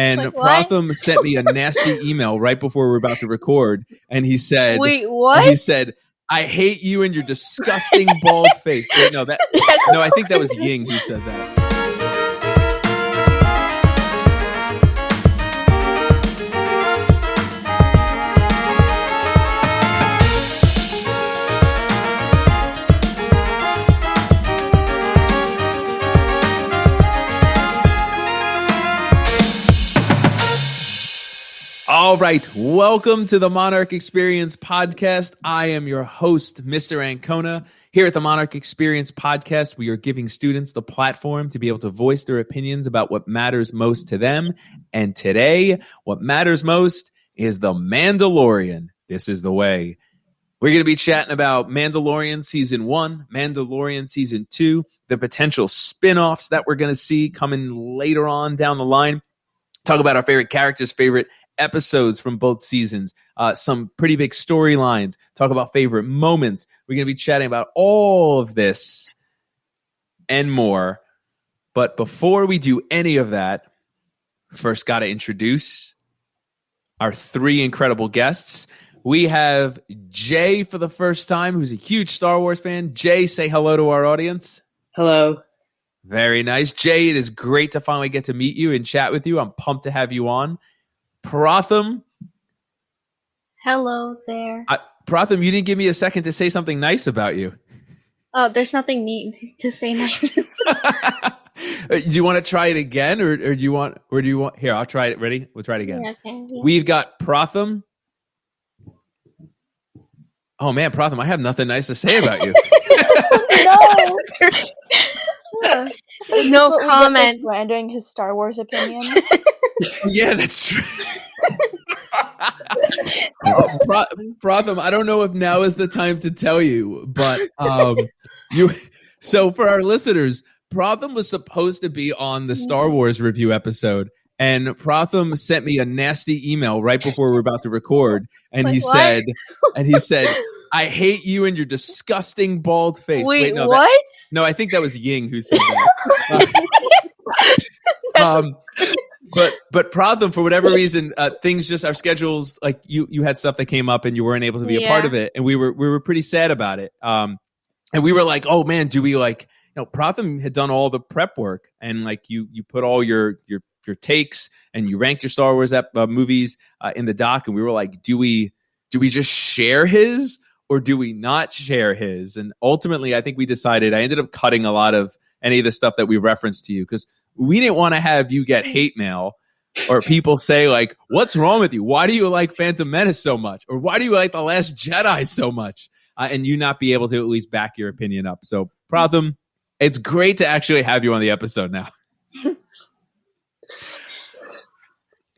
And Like, what? Pratham sent me a nasty email right before we were about to record, and he said, Wait, what? He said, "I hate you and your disgusting bald face." Wait, no, I think that was Ying who said that. All right, welcome to the Monarch Experience Podcast. I am your host, Mr. Ancona. Here at the Monarch Experience Podcast, we are giving students the platform to be able to voice their opinions about what matters most to them. And today, what matters most is the Mandalorian. This is the way. We're going to be chatting about Mandalorian Season 1, Mandalorian Season 2, the potential spin-offs that we're going to see coming later on down the line. Talk about our favorite characters, favorite episodes from both seasons, some pretty big storylines, talk about favorite moments. We're going to be chatting about all of this and more. But before we do any of that, first got to introduce our three incredible guests. We have Jay for the first time, who's a huge Star Wars fan. Jay, say hello to our audience. Hello. Very nice. Jay, it is great to finally get to meet you and chat with you. I'm pumped to have you on. Pratham. Hello there. Pratham, you didn't give me a second to say something nice about you. Oh, there's nothing neat to say nice. Do you want to try it again, or do you want? Here, I'll try it. Ready? We'll try it again. Yeah, okay, yeah. We've got Pratham. Oh man, Pratham, I have nothing nice to say about you. No comment. Slandering his Star Wars opinion. Yeah, that's true. Pratham, I don't know if now is the time to tell you, but So for our listeners, Pratham was supposed to be on the Star Wars review episode, and Pratham sent me a nasty email right before we were about to record, and Like, he what? said, "I hate you and your disgusting bald face." Wait, no, what? No, I think that was Ying who said that. But Pratham, for whatever reason, things just, our schedules, like you had stuff that came up and you weren't able to be a part of it, and we were pretty sad about it. And we were like, oh man, do we Pratham had done all the prep work, and like you put all your takes and you ranked your Star Wars movies in the doc, and we were like, do we just share his or do we not share his? And ultimately, I think we decided, I ended up cutting a lot of any of the stuff that we referenced to you, because we didn't want to have you get hate mail or people say like, what's wrong with you? Why do you like Phantom Menace so much? Or why do you like The Last Jedi so much? And you not be able to at least back your opinion up. So Pratham, it's great to actually have you on the episode now.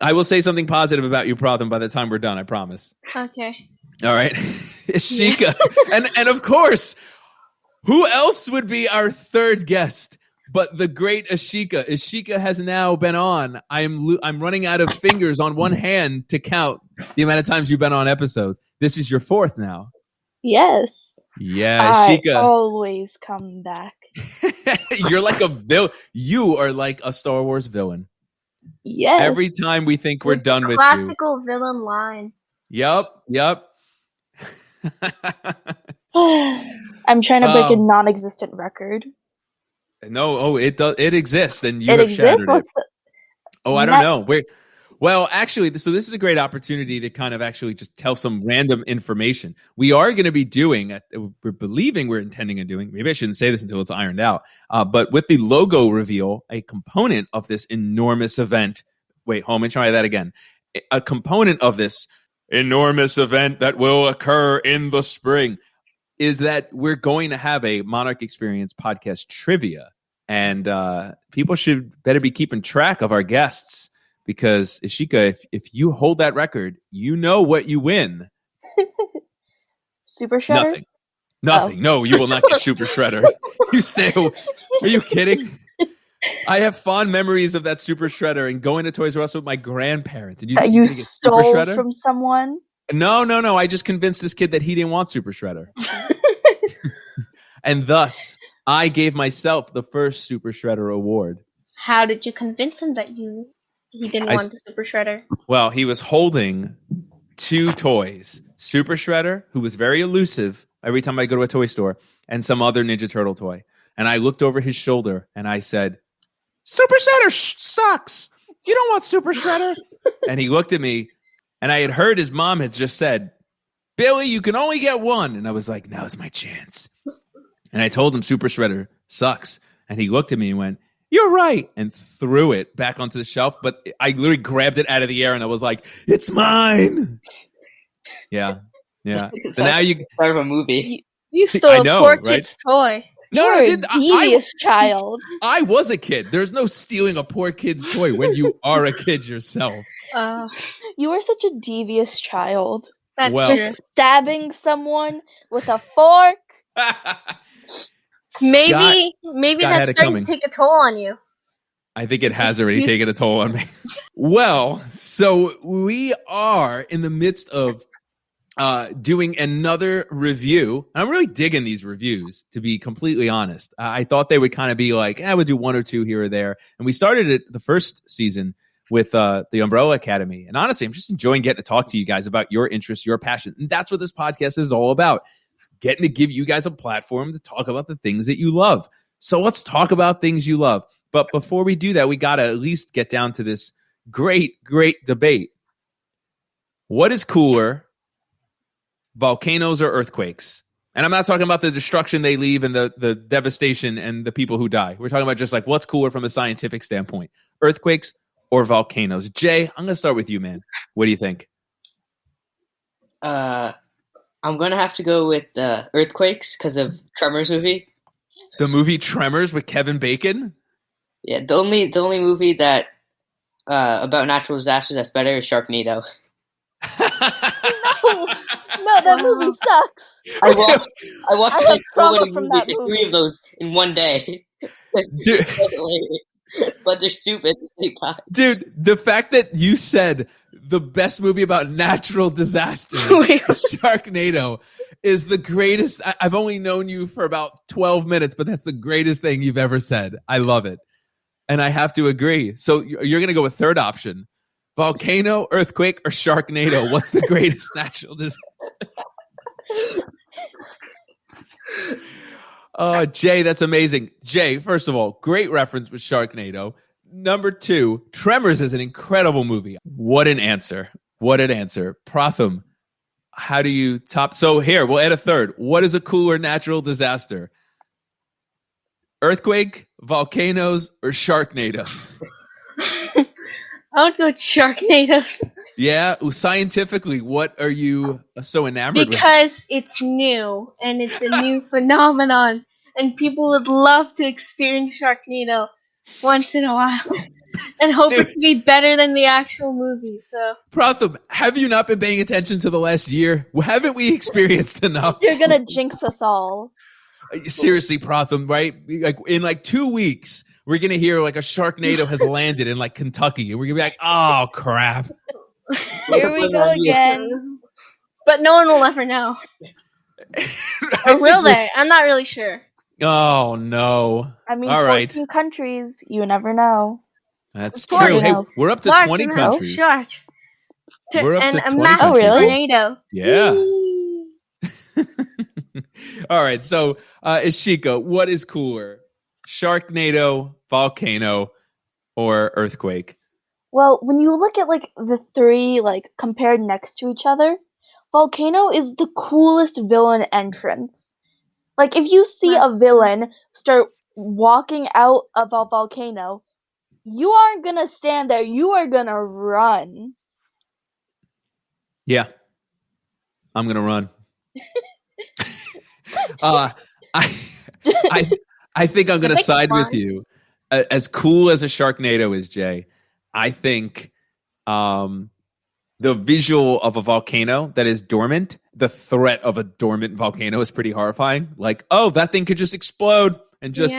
I will say something positive about you, Pratham, by the time we're done, I promise. Okay. All right. Ishika. Yeah. And of course, who else would be our third guest but the great Ishika? Ishika has now been on. I'm running out of fingers on one hand to count the amount of times you've been on episodes. This is your fourth now. Yes. Yeah, Ishika. I always come back. You're like a villain. You are like a Star Wars villain. Yes. Every time we think we're done with you. Classical villain line. Yep. I'm trying to break a non-existent record. No, it does. It exists, and you It have exists? shattered it. I don't know. Well, actually, so this is a great opportunity to kind of actually just tell some random information. We are going to be doing, we're intending on doing, maybe I shouldn't say this until it's ironed out, but with the logo reveal, a component of this enormous event. Wait, hold on, let me try that again. A component of this enormous event that will occur in the spring is that we're going to have a Monarch Experience Podcast trivia, and people should better be keeping track of our guests, because Ishika, if you hold that record, you know what you win. Super Shredder? Nothing. Oh. No, you will not get Super Shredder. You stay. Are you kidding? I have fond memories of that Super Shredder and going to Toys R Us with my grandparents. And you stole from someone? No. I just convinced this kid that he didn't want Super Shredder. And thus, I gave myself the first Super Shredder award. How did you convince him that you He didn't want the Super Shredder. Well, he was holding 2 toys. Super Shredder, who was very elusive every time I go to a toy store, and some other Ninja Turtle toy. And I looked over his shoulder and I said, Super Shredder sucks. You don't want Super Shredder. And he looked at me, and I had heard his mom had just said, Billy, you can only get one. And I was like, now's my chance. And I told him Super Shredder sucks. And he looked at me and went, you're right, and threw it back onto the shelf. But I literally grabbed it out of the air and I was like, it's mine. Yeah. So now you start of a movie. You stole a poor kid's toy. No, You're I didn't. a devious child. I was a kid. There's no stealing a poor kid's toy when you are a kid yourself. You are such a devious child. That's well, true. Stabbing someone with a fork. Maybe Scott that's starting to take a toll on you. I think it has already taken a toll on me. Well, so we are in the midst of doing another review. I'm really digging these reviews, to be completely honest. I thought they would kind of be like, we'll do 1 or 2 here or there. And we started it the first season with the Umbrella Academy. And honestly, I'm just enjoying getting to talk to you guys about your interests, your passion. And that's what this podcast is all about. Getting to give you guys a platform to talk about the things that you love. So let's talk about things you love. But before we do that, we got to at least get down to this great debate. What is cooler, volcanoes or earthquakes? And I'm not talking about the destruction they leave and the devastation and the people who die. We're talking about just like what's cooler from a scientific standpoint, earthquakes or volcanoes. Jay, I'm going to start with you, man. What do you think? I'm going to have to go with earthquakes because of Tremors movie. The movie Tremors with Kevin Bacon? Yeah, the only movie that about natural disasters that's better is Sharknado. No, that movie sucks. I watched like so many from movies, that movie. 3 of those in one day. Dude. But they're stupid at the same time. Dude, the fact that you said the best movie about natural disasters, Sharknado, is the greatest. I've only known you for about 12 minutes, but that's the greatest thing you've ever said. I love it. And I have to agree. So you're going to go with third option. Volcano, earthquake, or Sharknado? What's the greatest natural disaster? Oh, Jay, that's amazing. Jay, first of all, great reference with Sharknado. Number 2, Tremors is an incredible movie. What an answer. Pratham, how do you top? So here, we'll add a third. What is a cooler natural disaster? Earthquake, volcanoes, or Sharknadoes? I would go with Sharknado. Yeah, scientifically, what are you so enamored with? Because it's new, and it's a new phenomenon, and people would love to experience Sharknado once in a while, and hope it to be better than the actual movie. So, Pratham, have you not been paying attention to the last year? Haven't we experienced enough? You're going to jinx us all. Seriously, Pratham, right? Like in 2 weeks, we're going to hear like a Sharknado has landed in like Kentucky, and we're going to be like, oh, crap. Here we go again. But no one will ever know. Or will they? I'm not really sure. Oh, no. I mean, all 14 right. countries, you never know. That's Of course. true. Hey, know. we're up to Sharks, 20 countries. Sharks. We're up and to a 20 massive countries. Oh, really? tornado. Yeah. All right. So, Ishika, what is cooler? Sharknado, volcano, or earthquake? Well, when you look at the 3 compared next to each other, Volcano is the coolest villain entrance. Like if you see a villain start walking out of a volcano, you aren't gonna stand there, you are gonna run. Yeah. I'm going to run. I think I'm going to side with you. As cool as a Sharknado is, Jay, I think the visual of a volcano that is dormant, the threat of a dormant volcano is pretty horrifying. Like, oh, that thing could just explode and just,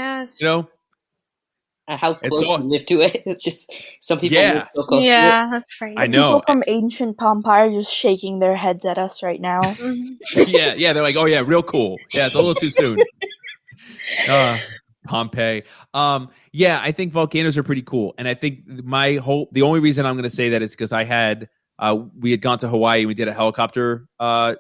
how close you live to it. It's just some people live so close to it. Yeah, that's right. I know. People from ancient Pompeii are just shaking their heads at us right now. Yeah, they're like, oh yeah, real cool. Yeah, it's a little too soon. Pompeii. Yeah, I think volcanoes are pretty cool, and I think the only reason I'm going to say that is because we had gone to Hawaii and we did a helicopter, not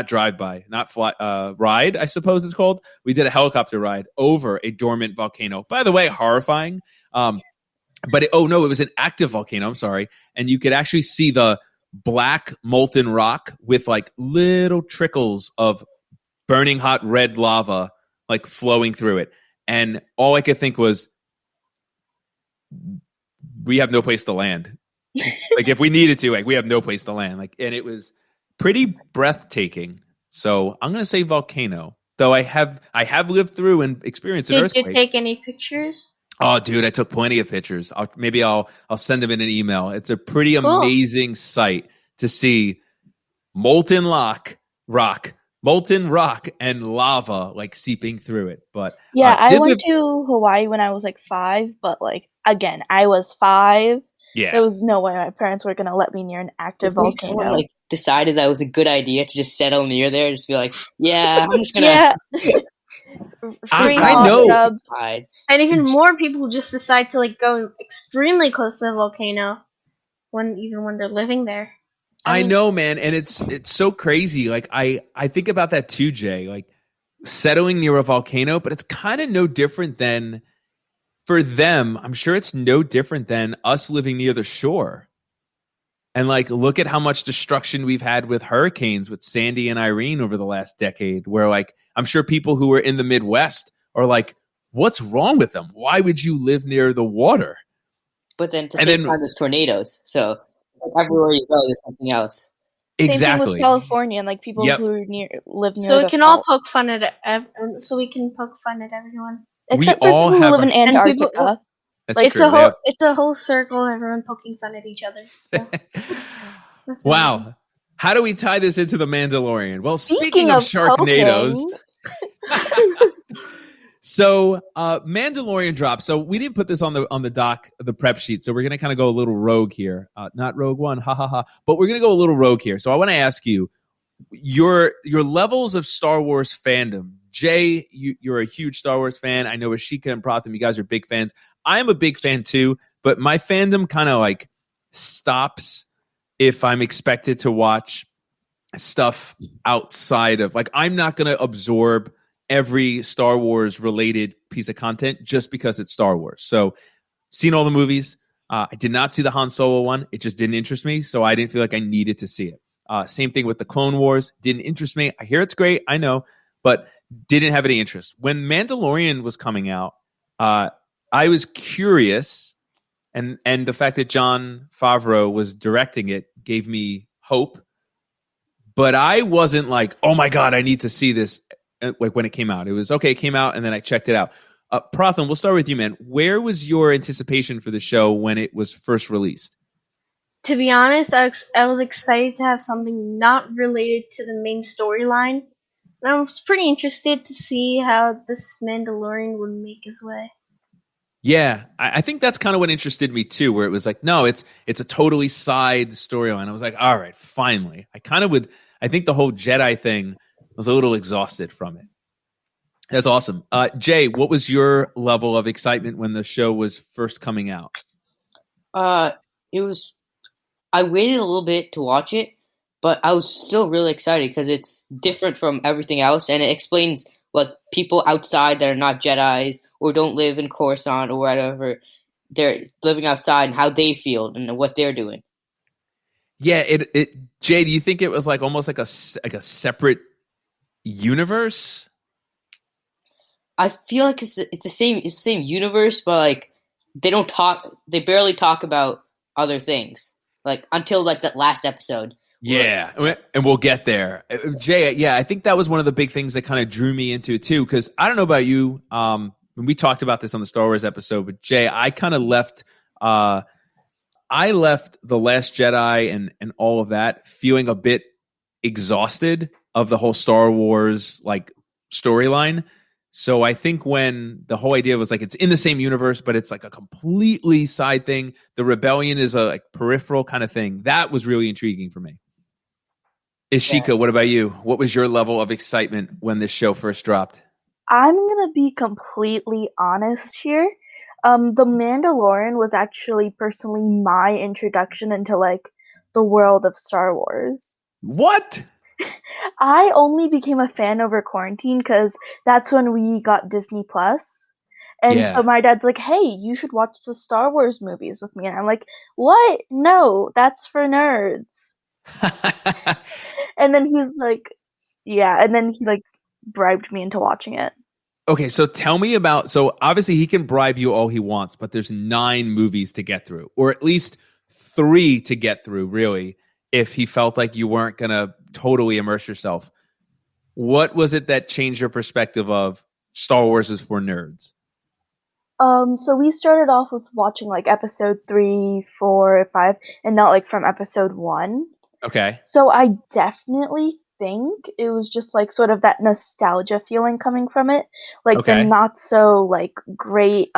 drive-by, not fly, ride, I suppose it's called. We did a helicopter ride over a dormant volcano. By the way, horrifying. But it was an active volcano. I'm sorry, and you could actually see the black molten rock with like little trickles of burning hot red lava like flowing through it. And all I could think was, we have no place to land. Like if we needed to, like we have no place to land. Like, and it was pretty breathtaking. So I'm gonna say volcano. Though I have lived through and experienced an earthquake. Did you take any pictures? Oh, dude, I took plenty of pictures. I'll send them in an email. It's a pretty amazing sight to see molten rock, and lava like seeping through it. But yeah, I went to Hawaii when I was like 5, but like again, I was 5. Yeah, there was no way my parents were gonna let me near an active volcano. Someone, like decided that it was a good idea to just settle near there, just be like, yeah, I'm just gonna. I know. And even more people just decide to like go extremely close to the volcano when they're living there. I know, man, and it's so crazy. Like I think about that too, Jay. Like settling near a volcano, but it's kind of no different than for them. I'm sure it's no different than us living near the shore. And like, look at how much destruction we've had with hurricanes, with Sandy and Irene over the last decade. Where like, I'm sure people who are in the Midwest are like, "What's wrong with them? Why would you live near the water?" But then at the same time, there's tornadoes. So like, everywhere you go, there's something else. Exactly. Same thing with California and like people who live near. So we can all poke fun at so we can poke fun at everyone. Except for people who live in Antarctica. Like it's a whole circle, everyone poking fun at each other. So. Wow. How do we tie this into the Mandalorian? Well, speaking of Sharknadoes. So Mandalorian dropped. So we didn't put this on the doc, the prep sheet. So we're going to kind of go a little rogue here. Not Rogue One, ha ha ha. But we're going to go a little rogue here. So I want to ask you, your levels of Star Wars fandom. Jay, you're a huge Star Wars fan. I know Ishika and Pratham, you guys are big fans. I am a big fan too, but my fandom kind of like stops if I'm expected to watch stuff outside of, like, I'm not going to absorb every Star Wars related piece of content just because it's Star Wars. So seen all the movies. I did not see the Han Solo one. It just didn't interest me. So I didn't feel like I needed to see it. Same thing with the Clone Wars. Didn't interest me. I hear it's great. I know, but didn't have any interest. When Mandalorian was coming out, I was curious, and the fact that Jon Favreau was directing it gave me hope. But I wasn't like, oh my God, I need to see this. Like when it came out, it was okay. It came out, and then I checked it out. Pratham, we'll start with you, man. Where was your anticipation for the show when it was first released? To be honest, I was excited to have something not related to the main storyline. And I was pretty interested to see how this Mandalorian would make his way. Yeah, I think that's kind of what interested me too, where it was like, no, it's a totally side storyline. I was like, all right, finally. I think the whole Jedi thing was a little exhausted from it. That's awesome. Jay, what was your level of excitement when the show was first coming out? I waited a little bit to watch it, but I was still really excited because it's different from everything else, and it explains what people outside that are not Jedis or don't live in Coruscant or whatever, they're living outside and how they feel and what they're doing. Yeah, Jay, do you think it was like almost like a separate universe? I feel like it's the same universe, but like they barely talk about other things. Like until like that last episode. Yeah, and we'll get there. Jay, yeah, I think that was one of the big things that kind of drew me into it too, because I don't know about you, we talked about this on the Star Wars episode, but Jay, I kind of left The Last Jedi and all of that feeling a bit exhausted of the whole Star Wars like storyline. So I think when the whole idea was like it's in the same universe, but it's like a completely side thing, the rebellion is a like peripheral kind of thing, that was really intriguing for me. Ishika, What about you? What was your level of excitement when this show first dropped? I'm gonna be completely honest here. The Mandalorian was actually personally my introduction into like the world of Star Wars. What? I only became a fan over quarantine because that's when we got Disney Plus. And so Yeah. my dad's like, hey, you should watch the Star Wars movies with me. And I'm like, what? No, that's for nerds. And then he's like, yeah. And then he like bribed me into watching it. Okay, so tell me about. So obviously he can bribe you all he wants, but there's 9 movies to get through, or at least 3 to get through, really, if he felt like you weren't going to totally immerse yourself. What was it that changed your perspective of Star Wars is for nerds? So we started off with watching like episode 3, 4, 5, and not like from episode 1. Okay. So I definitely think it was just like sort of that nostalgia feeling coming from it, like the Okay. not so like great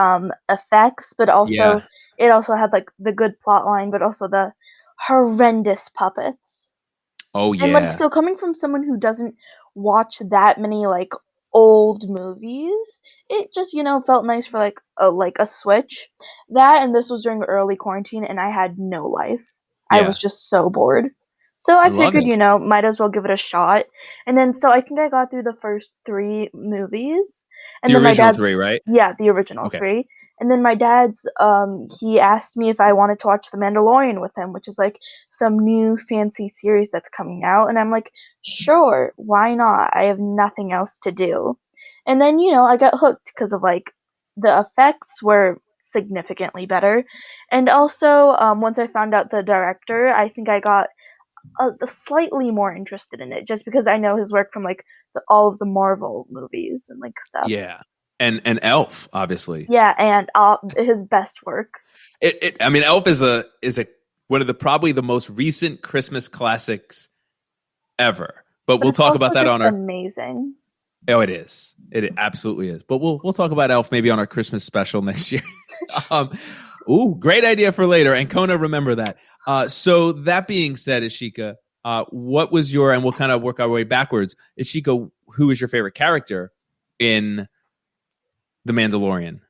effects, but also it also had like the good plot line, but also the horrendous puppets. Oh And like yeah. so coming from someone who doesn't watch that many like old movies, it just, felt nice for like a switch. That and this was during early quarantine and I had no life. I was Yeah. just so bored. So I I love figured, it. might as well give it a shot. And then so I think I got through the first 3 movies. And The then my original dad 3, right? Yeah, the original Okay. 3. And then my dad's he asked me if I wanted to watch The Mandalorian with him, which is like some new fancy series that's coming out, and I'm like, "Sure, why not? I have nothing else to do." And then, I got hooked because of like the effects were significantly better. And also, once I found out the director, I think I got slightly more interested in it just because I know his work from like all of the Marvel movies and like stuff. Yeah. And Elf, obviously. Yeah, and his best work. I mean, Elf is a one of the probably the most recent Christmas classics ever. But we'll it's talk also about that just on our. amazing. Oh, it is. It absolutely is. But we'll talk about Elf maybe on our Christmas special next year. Great idea for later. Ancona, remember that. So that being said, Ishika, what was your, and we'll kind of work our way backwards. Ishika, who is your favorite character in The Mandalorian?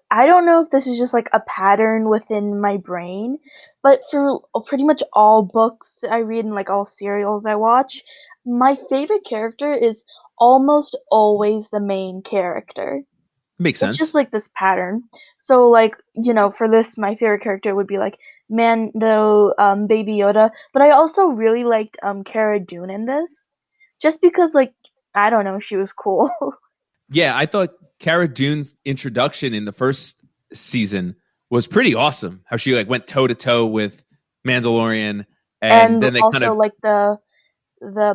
I don't know if this is just like a pattern within my brain, but for pretty much all books I read and like all serials I watch, my favorite character is almost always the main character. Makes sense. It's just like this pattern. So like, for this my favorite character would be like Mando, Baby Yoda, but I also really liked Cara Dune in this. Just because like I don't know, she was cool. Yeah, I thought Cara Dune's introduction in the first season was pretty awesome. How she like went toe to toe with Mandalorian, and then they also kind of like the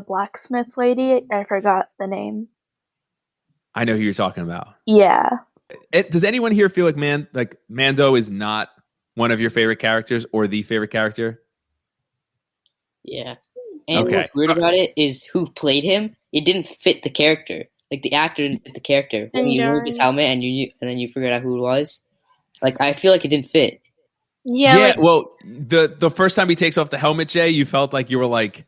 blacksmith lady, I forgot the name. I know who you're talking about. Yeah. Does anyone here feel like Mando is not one of your favorite characters or the favorite character? Yeah. And Okay. what's weird about it is who played him. It didn't fit the character. Like the actor didn't fit the character. When you removed his helmet and then you figured out who it was. Like I feel like it didn't fit. Yeah, Well, the first time he takes off the helmet, Jay, you felt like you were like,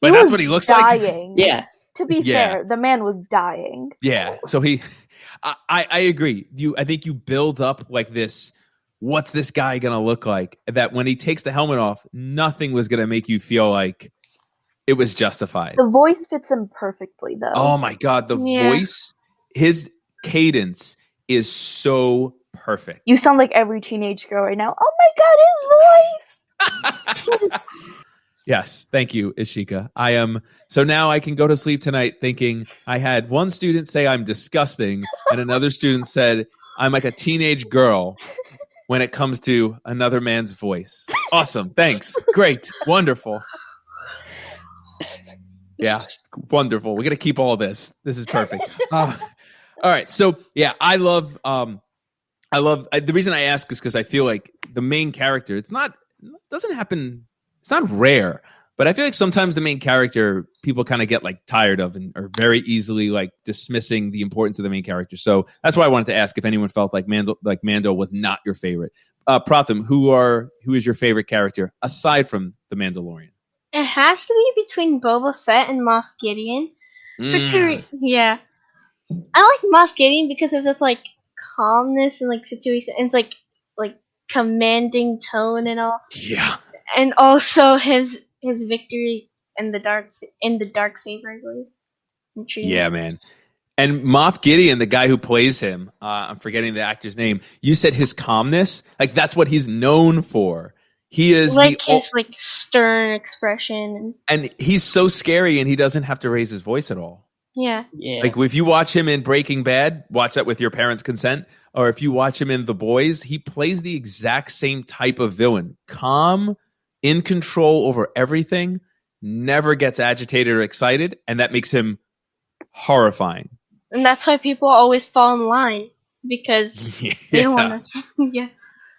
but He that's was what he looks dying. like. Yeah. To be Yeah. fair, the man was dying. Yeah. So I agree. I think you build up like this. What's this guy gonna look like? That when he takes the helmet off, nothing was gonna make you feel like it was justified. The voice fits him perfectly, though. Oh my God, the voice, his cadence is so perfect. You sound like every teenage girl right now. Oh my God, his voice! Yes, thank you, Ishika. I am so now I can go to sleep tonight thinking I had one student say I'm disgusting, and another student said I'm like a teenage girl when it comes to another man's voice. Awesome, thanks, great, wonderful. Yeah, wonderful. We're gonna keep all this. This is perfect. All right, so yeah, I love. The reason I ask is because I feel like the main character. It's not rare, but I feel like sometimes the main character people kind of get like tired of and are very easily like dismissing the importance of the main character. So that's why I wanted to ask if anyone felt like Mando was not your favorite. Pratham, who is your favorite character aside from the Mandalorian? it has to be between Boba Fett and Moff Gideon. Yeah. I like Moff Gideon because of its like calmness and like situation, and it's like commanding tone and all, Yeah. and also his victory in the dark saber, I believe. Yeah, man. And Moff Gideon, the guy who plays him, I'm forgetting the actor's name. You said his calmness, like that's what he's known for. He is like his like stern expression, and he's so scary, and he doesn't have to raise his voice at all. yeah. Like if you watch him in Breaking Bad, watch that with your parents' consent, or if you watch him in The Boys, he plays the exact same type of villain. Calm, in control over everything, never gets agitated or excited, and that makes him horrifying. And that's why people always fall in line because they don't want to. Yeah.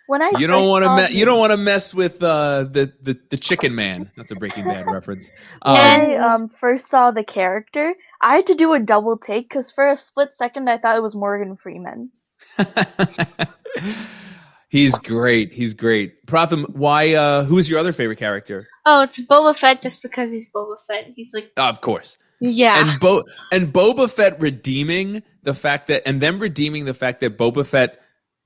When I You don't want to mess with the Chicken Man. That's a Breaking Bad reference. When I first saw the character, I had to do a double take because for a split second I thought it was Morgan Freeman. He's great. He's great. Pratham, why? Who's your other favorite character? Oh, it's Boba Fett just because he's Boba Fett. He's like, Of course. yeah. And Boba Fett redeeming the fact that Boba Fett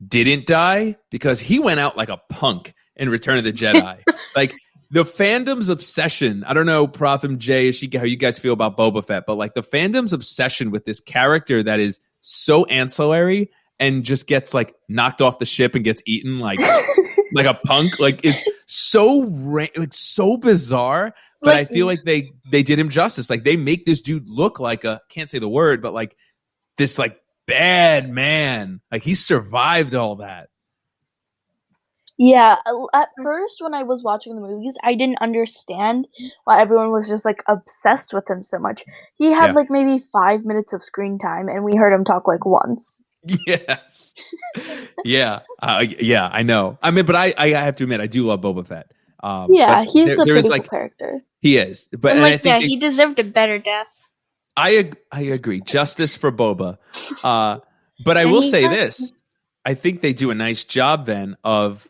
didn't die because he went out like a punk in Return of the Jedi. Like the fandom's obsession. I don't know, Pratham, Jay, Ishika, how you guys feel about Boba Fett, but like the fandom's obsession with this character that is so ancillary and just gets like knocked off the ship and gets eaten like like a punk, like is so it's so bizarre. But I feel like they did him justice. Like they make this dude look like can't say the word, but like this like bad man. Like he survived all that. Yeah, at first when I was watching the movies, I didn't understand why everyone was just like obsessed with him so much. He had like maybe 5 minutes of screen time, and we heard him talk like once. Yes. Yeah. Yeah, I know. I mean, but I have to admit, I do love Boba Fett. Yeah, he's a pretty cool character. He is. But and I think he deserved a better death. I agree. Justice for Boba. But I will say this. I think they do a nice job then of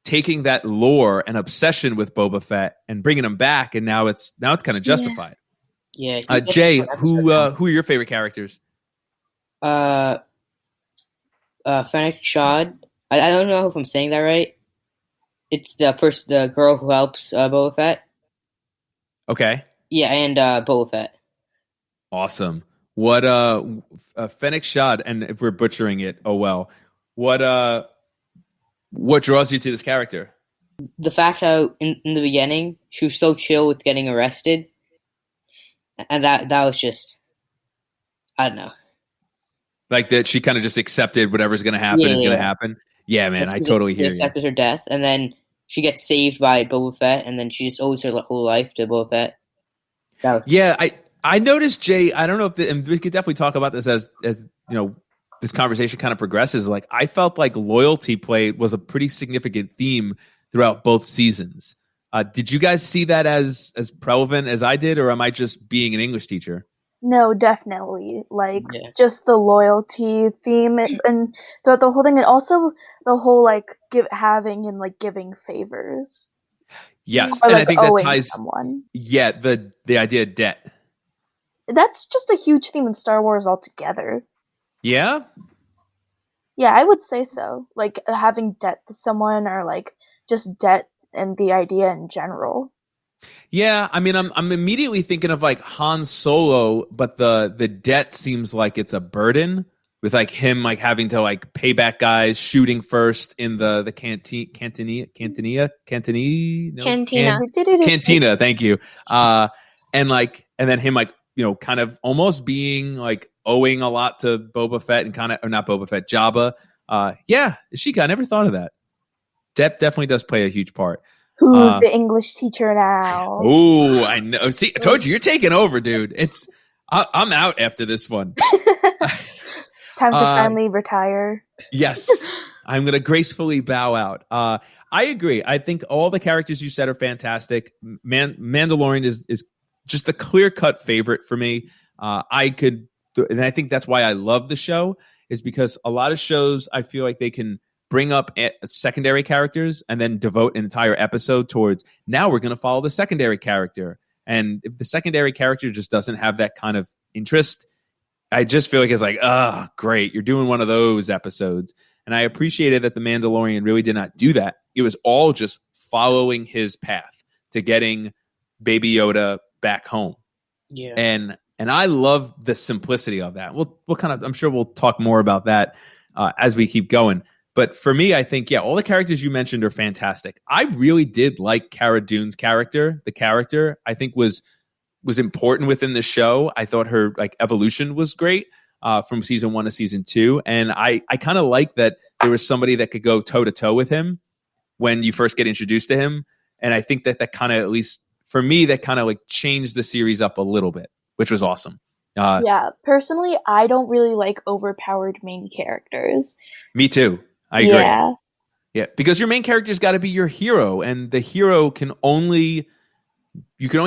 taking that lore and obsession with Boba Fett and bringing him back, and now it's kind of justified. Yeah. Jay, who are your favorite characters? Fennec Shad. I don't know if I'm saying that right. It's the girl who helps Boba Fett. Okay. Yeah, and Boba Fett. Awesome. What Fennec Shad, and if we're butchering it, oh well. What draws you to this character? The fact how in the beginning she was so chill with getting arrested, and that was just, I don't know. Like that she kind of just accepted whatever's going to happen is going to happen. Yeah, man, I totally hear you. She accepted her death, and then she gets saved by Boba Fett, and then she just owes her whole life to Boba Fett. Yeah, I noticed, Jay, I don't know if and we could definitely talk about this as you know, this conversation kind of progresses. Like I felt like loyalty play was a pretty significant theme throughout both seasons. Did you guys see that as prevalent as I did, or am I just being an English teacher? No, definitely. Like just the loyalty theme and throughout the whole thing, and also the whole like having and like giving favors. Yes, or, and like, I think that ties someone. Yeah, the idea of debt. That's just a huge theme in Star Wars altogether. Yeah? Yeah, I would say so. Like having debt to someone, or like just debt and the idea in general. Yeah, I mean, I'm immediately thinking of like Han Solo, but the debt seems like it's a burden with like him like having to like pay back guys, shooting first in the cantina. Thank you. And then him like, you know, kind of almost being like owing a lot to Boba Fett and kind of, or not Boba Fett, Jabba. Yeah, Ishika, I never thought of that. Debt definitely does play a huge part. Who's the English teacher now? Oh, I know. See, I told you, you're taking over, dude. I'm out after this one. Time to finally retire. Yes, I'm going to gracefully bow out. I agree. I think all the characters you said are fantastic. Mandalorian is just the clear-cut favorite for me. And I think that's why I love the show, is because a lot of shows, I feel like they can bring up secondary characters and then devote an entire episode towards, now we're going to follow the secondary character. And if the secondary character just doesn't have that kind of interest, I just feel like it's like, great. You're doing one of those episodes. And I appreciated that The Mandalorian really did not do that. It was all just following his path to getting Baby Yoda back home. Yeah. And I love the simplicity of that. We'll I'm sure we'll talk more about that as we keep going. But for me, I think, all the characters you mentioned are fantastic. I really did like Cara Dune's character. The character, I think, was important within the show. I thought her evolution was great from season 1 to season 2. And I kind of like that there was somebody that could go toe to toe with him when you first get introduced to him. And I think that kind of, at least for me, that kind of changed the series up a little bit, which was awesome. Personally, I don't really like overpowered main characters. Me too. I agree. Yeah, because your main character's got to be your hero, and the hero you can only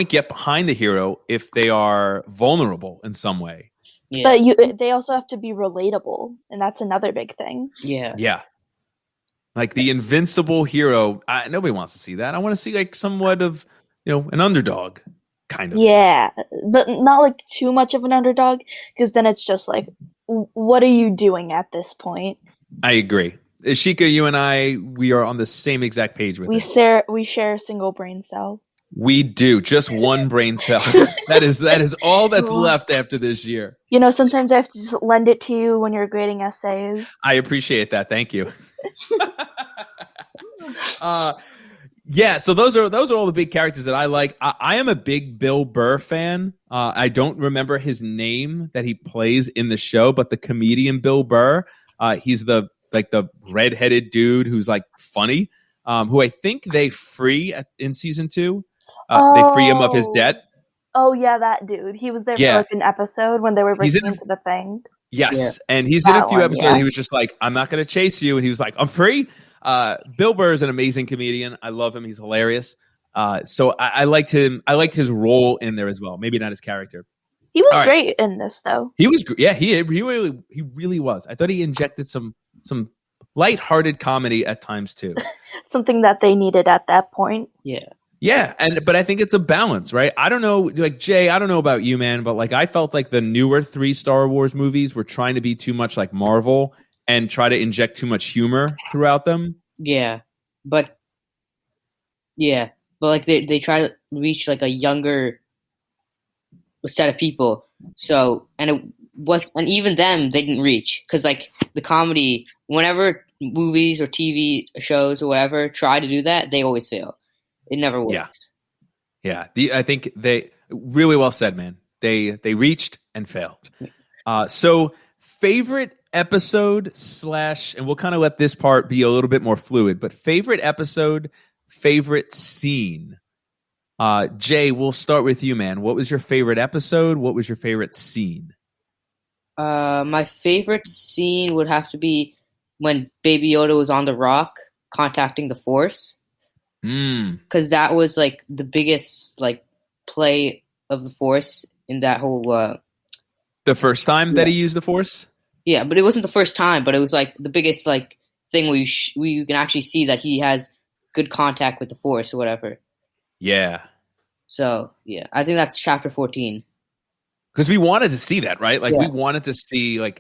get behind the hero if they are vulnerable in some way. Yeah. But they also have to be relatable, and that's another big thing. Yeah. Like the invincible hero, nobody wants to see that. I want to see somewhat of an underdog, kind of. Yeah, but not too much of an underdog, because then it's just what are you doing at this point? I agree. Ishika, you and we are on the same exact page with we share a single brain cell. We do. Just one brain cell. That is all that's left after this year. Sometimes I have to just lend it to you when you're grading essays. I appreciate that. Thank you. So those are all the big characters that I like. I am a big Bill Burr fan. I don't remember his name that he plays in the show, but the comedian Bill Burr, he's the redheaded dude who's funny, who I think they free in season 2. They free him of his debt. Oh yeah, that dude. He was there for an episode when they were breaking into the thing. Yes, and he's in a few episodes. And he was just I'm not going to chase you, and he was like, I'm free. Bill Burr is an amazing comedian. I love him. He's hilarious. So I liked him. I liked his role in there as well. Maybe not his character. He was great in this, though. He was. Yeah, he really was. I thought he injected some lighthearted comedy at times too. Something that they needed at that point. Yeah, but I think it's a balance, right? I don't know, Jay, I don't know about you, man, but I felt the newer 3 Star Wars movies were trying to be too much like Marvel and try to inject too much humor throughout them. But they try to reach a younger set of people. So, and even them they didn't reach, because the comedy, whenever movies or TV shows or whatever try to do that, they always fail. It never works. Yeah. I think they really well said, man. They reached and failed. So favorite episode / and we'll kind of let this part be a little bit more fluid, but favorite episode, favorite scene. Jay, we'll start with you, man. What was your favorite episode? What was your favorite scene? My favorite scene would have to be when Baby Yoda was on the rock contacting the Force. Because that was the biggest play of the Force in that whole the first time that he used the Force. Yeah, but it wasn't the first time. But it was the biggest thing where you can actually see that he has good contact with the Force or whatever. Yeah. So yeah, I think that's chapter 14. Because we wanted to see that, right? We wanted to see all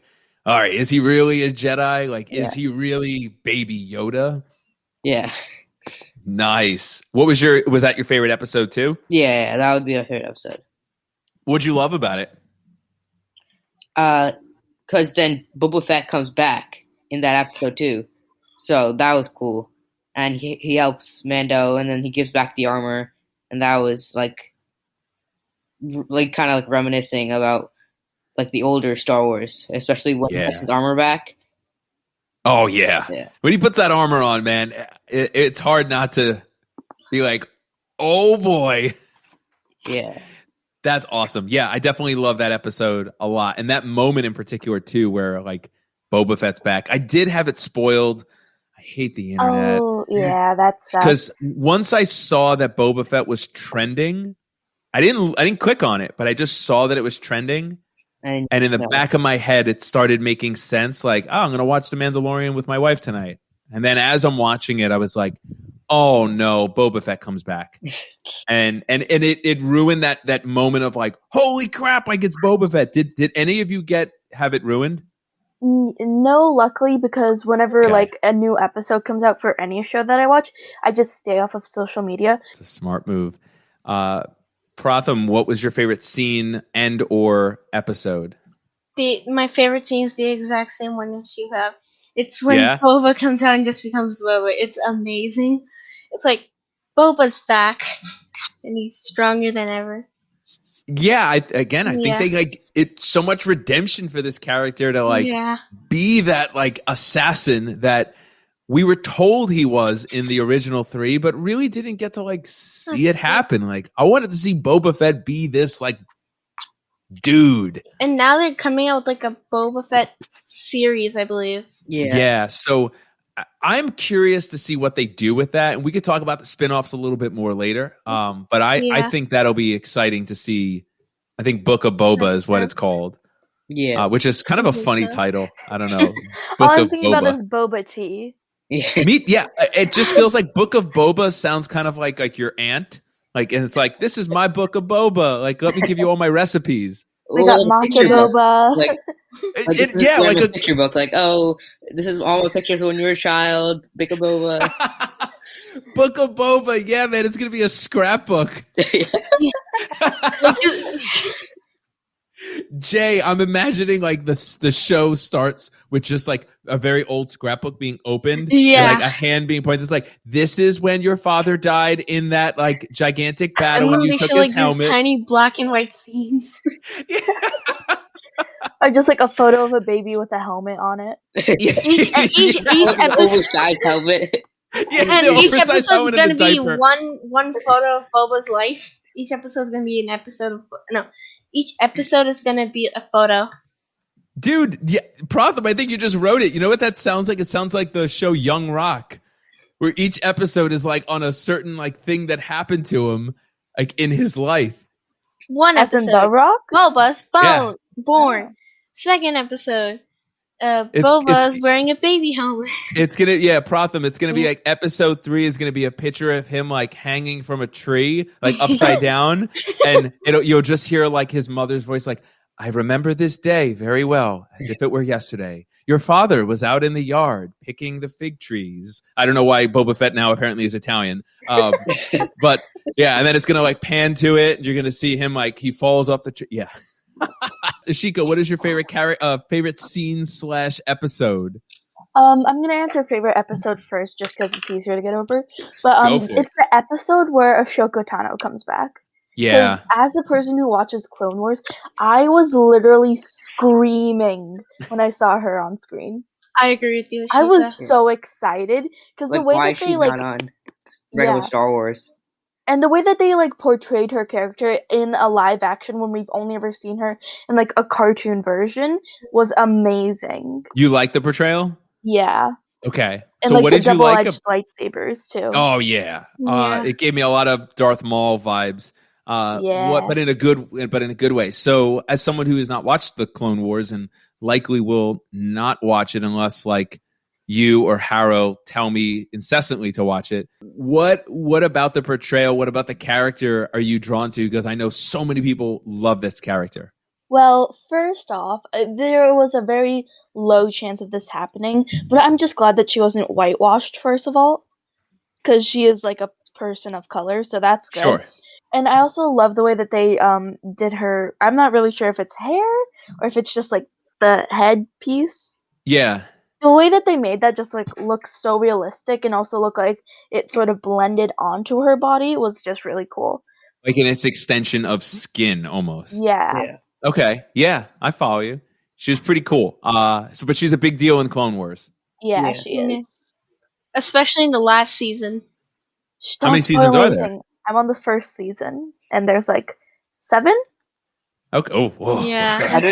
right, is he really a Jedi? Is he really Baby Yoda? Yeah. Nice. Was that your favorite episode too? Yeah, that would be my favorite episode. What'd you love about it? Because then Boba Fett comes back in that episode too, so that was cool. And he helps Mando, and then he gives back the armor, and that was kind of reminiscing about the older Star Wars, especially when he gets his armor back. Oh, yeah. When he puts that armor on, man, it's hard not to be oh, boy. Yeah. That's awesome. Yeah, I definitely love that episode a lot. And that moment in particular, too, where, Boba Fett's back. I did have it spoiled. I hate the internet. Oh, yeah, that sucks. Because once I saw that Boba Fett was trending, I didn't click on it, but I just saw that it was trending. And in the back of my head, it started making sense. I'm going to watch The Mandalorian with my wife tonight. And then as I'm watching it, I was oh no, Boba Fett comes back. and it ruined that moment of like, holy crap, like it's Boba Fett. Did any of you have it ruined? No, luckily, because whenever Okay. like a new episode comes out for any show that I watch, I just stay off of social media. It's a smart move. Pratham, what was your favorite scene and or episode? My favorite scene is the exact same one that you have. It's when Yeah? Boba comes out and just becomes Boba. It's amazing. It's like Boba's back, and he's stronger than ever. Yeah, I think they like it's so much redemption for this character to like be that like assassin that we were told he was in the original 3, but really didn't get to like see it happen. Like I wanted to see Boba Fett be this like dude. And now they're coming out with like a Boba Fett series, I believe. Yeah. So I'm curious to see what they do with that, and we could talk about the spinoffs a little bit more later. But I think that'll be exciting to see. I think Book of Boba is what it's called. Yeah, which is kind of a funny title. I don't know. All Book I'm of thinking Boba. about is Boba Tea. It just feels like Book of Boba sounds kind of like your aunt. Like, and it's like, this is my Book of Boba. Like, let me give you all my recipes. They got matcha boba. Like a picture book. Like, oh, this is all my pictures when you were a child. Book of Boba. Book of Boba. Yeah, man, it's gonna be a scrapbook. Jay, I'm imagining like the show starts with just like a very old scrapbook being opened, and like a hand being pointed. It's like, this is when your father died in that like gigantic battle when you took his helmet. These tiny black and white scenes. Or just like a photo of a baby with a helmet on it. Each episode, oversized helmet. And each episode is going to be one photo of Boba's life. Each episode is going to be an episode of Each episode is going to be a photo. Dude, yeah, Pratham, I think you just wrote it. You know what that sounds like? It sounds like the show Young Rock, where each episode is like on a certain like thing that happened to him, like in his life. One As episode, in The Rock? Boba's born. Second episode, Boba's wearing a baby helmet. It's gonna, Pratham. It's gonna be like episode 3 is gonna be a picture of him like hanging from a tree, like upside down, and you'll just hear like his mother's voice, like, "I remember this day very well, as if it were yesterday. Your father was out in the yard picking the fig trees." I don't know why Boba Fett now apparently is Italian, but yeah, and then it's gonna like pan to it, and you're gonna see him like he falls off the tree. Yeah. Ishika, what is your favorite scene / episode? I'm gonna answer favorite episode first, just because it's easier to get over. But it's the episode where Ahsoka Tano comes back. Yeah. As a person who watches Clone Wars, I was literally screaming when I saw her on screen. I agree with you, Ishika. I was so excited because the way that they like not on regular Star Wars. And the way that they like portrayed her character in a live action when we've only ever seen her in like a cartoon version was amazing. You like the portrayal? Yeah. Okay. And so like what the did you like? Double-edged lightsabers too. Oh yeah. It gave me a lot of Darth Maul vibes. But in a good way. So as someone who has not watched the Clone Wars and likely will not watch it unless like you or Harrow tell me incessantly to watch it, what about the portrayal, what about the character are you drawn to? Because I know so many people love this character. Well, first off, there was a very low chance of this happening, but I'm just glad that she wasn't whitewashed, first of all, because she is like a person of color, so that's good. Sure. And I also love the way that they did her. I'm not really sure if it's hair or if it's just like the headpiece. Yeah. The way that they made that just like look so realistic and also look like it sort of blended onto her body was just really cool. Like in its extension of skin almost. Yeah. Okay. Yeah, I follow you. She was pretty cool. But she's a big deal in Clone Wars. Yeah, she is. Especially in the last season. How many seasons are there? I'm on the first season, and there's like 7. Okay. Oh, whoa. Yeah, I don't